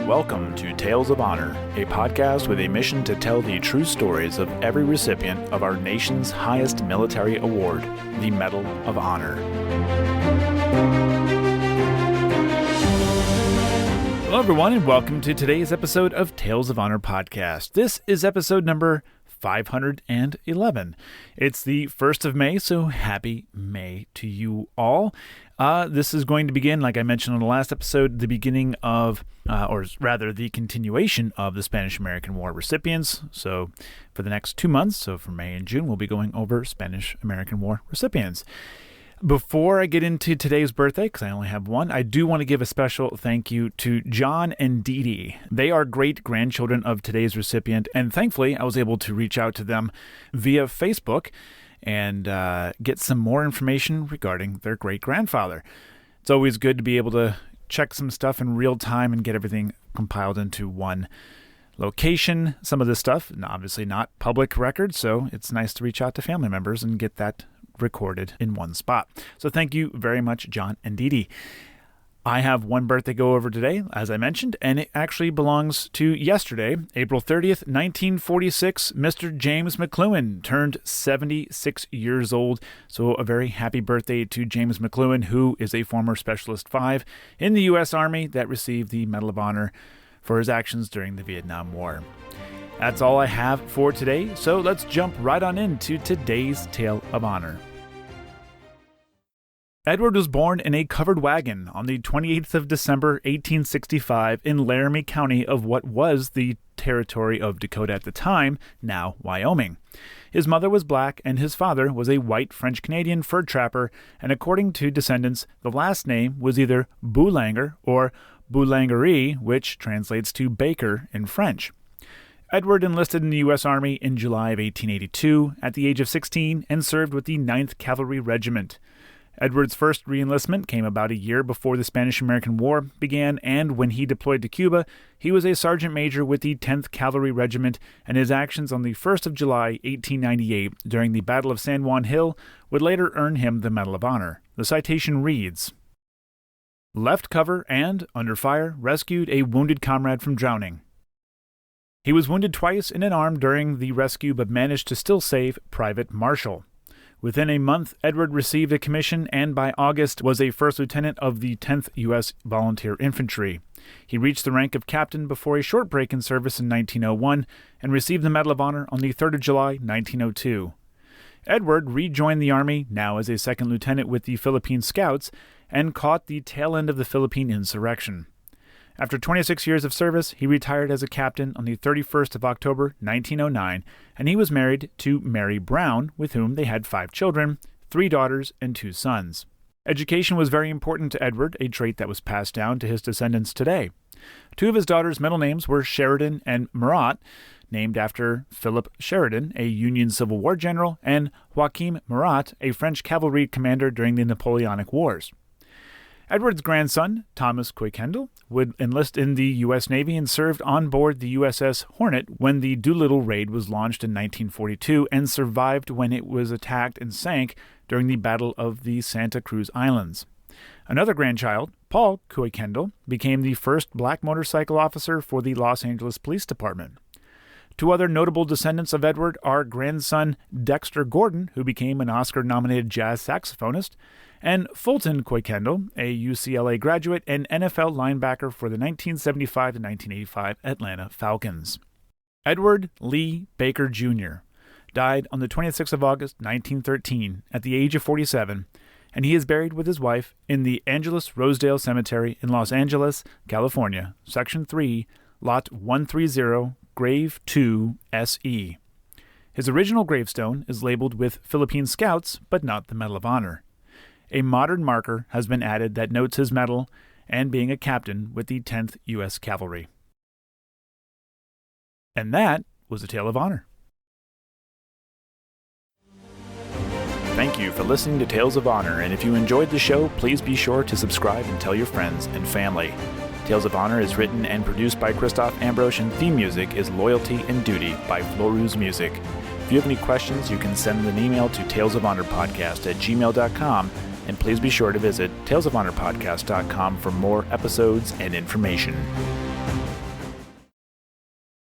Welcome to Tales of Honor, a podcast with a mission to tell the true stories of every recipient of our nation's highest military award, the Medal of Honor. Hello, everyone, and welcome to today's episode of Tales of Honor podcast. This is episode number 511. It's the 1st of May, so happy May to you all. This is going to begin, like I mentioned on the last episode, the beginning of, or rather the continuation of the Spanish-American War recipients. So for the next 2 months, so for May and June, we'll be going over Spanish-American War recipients. Before I get into today's birthday, because I only have one, I do want to give a special thank you to John and Dee Dee. They are great-grandchildren of today's recipient, and thankfully I was able to reach out to them via Facebook and get some more information regarding their great-grandfather. It's always good to be able to check some stuff in real time and get everything compiled into one location. Some of this stuff, obviously not public record, so it's nice to reach out to family members and get that recorded in one spot. So thank you very much, John and Dee Dee. I have one birthday go over today, as I mentioned, and it actually belongs to yesterday, April 30th, 1946. Mr. James McClellan turned 76 years old. So a very happy birthday to James McClellan, who is a former Specialist 5 in the U.S. Army that received the Medal of Honor for his actions during the Vietnam War. That's all I have for today, so let's jump right on into today's Tale of Honor. Edward was born in a covered wagon on the 28th of December, 1865, in Laramie County of what was the territory of Dakota at the time, now Wyoming. His mother was black, and his father was a white French-Canadian fur trapper, and according to descendants, the last name was either Boulanger or Boulangerie, which translates to baker in French. Edward enlisted in the U.S. Army in July of 1882 at the age of 16 and served with the 9th Cavalry Regiment. Edward's first reenlistment came about a year before the Spanish-American War began, and when he deployed to Cuba, he was a sergeant major with the 10th Cavalry Regiment, and his actions on the 1st of July, 1898, during the Battle of San Juan Hill, would later earn him the Medal of Honor. The citation reads, "Left cover and, under fire, rescued a wounded comrade from drowning. He was wounded twice in an arm during the rescue but managed to still save Private Marshall. Within a month, Edward received a commission and by August was a first lieutenant of the 10th U.S. Volunteer Infantry. He reached the rank of captain before a short break in service in 1901 and received the Medal of Honor on the 3rd of July, 1902. Edward rejoined the Army, now as a second lieutenant with the Philippine Scouts, and caught the tail end of the Philippine insurrection. After 26 years of service, he retired as a captain on the 31st of October, 1909, and he was married to Mary Brown, with whom they had 5 children, 3 daughters, and 2 sons. Education was very important to Edward, a trait that was passed down to his descendants today. 2 of his daughters' middle names were Sheridan and Murat, named after Philip Sheridan, a Union Civil War general, and Joachim Murat, a French cavalry commander during the Napoleonic Wars. Edward's grandson, Thomas Kuykendall, would enlist in the U.S. Navy and served on board the USS Hornet when the Doolittle raid was launched in 1942 and survived when it was attacked and sank during the Battle of the Santa Cruz Islands. Another grandchild, Paul Kuykendall, became the first black motorcycle officer for the Los Angeles Police Department. 2 other notable descendants of Edward are grandson Dexter Gordon, who became an Oscar-nominated jazz saxophonist, and Fulton Kuykendall, a UCLA graduate and NFL linebacker for the 1975 to 1985 Atlanta Falcons. Edward Lee Baker Jr. died on the 26th of August, 1913, at the age of 47, and he is buried with his wife in the Angeles Rosedale Cemetery in Los Angeles, California, Section 3, Lot 130, Grave 2, SE. His original gravestone is labeled with Philippine Scouts, but not the Medal of Honor. A modern marker has been added that notes his medal and being a captain with the 10th U.S. Cavalry. And that was a Tale of Honor. Thank you for listening to Tales of Honor, and if you enjoyed the show, please be sure to subscribe and tell your friends and family. Tales of Honor is written and produced by Christoph Ambrose, and theme music is Loyalty and Duty by Floruz Music. If you have any questions, you can send an email to talesofhonorpodcast@gmail.com, And please be sure to visit talesofhonorpodcast.com for more episodes and information.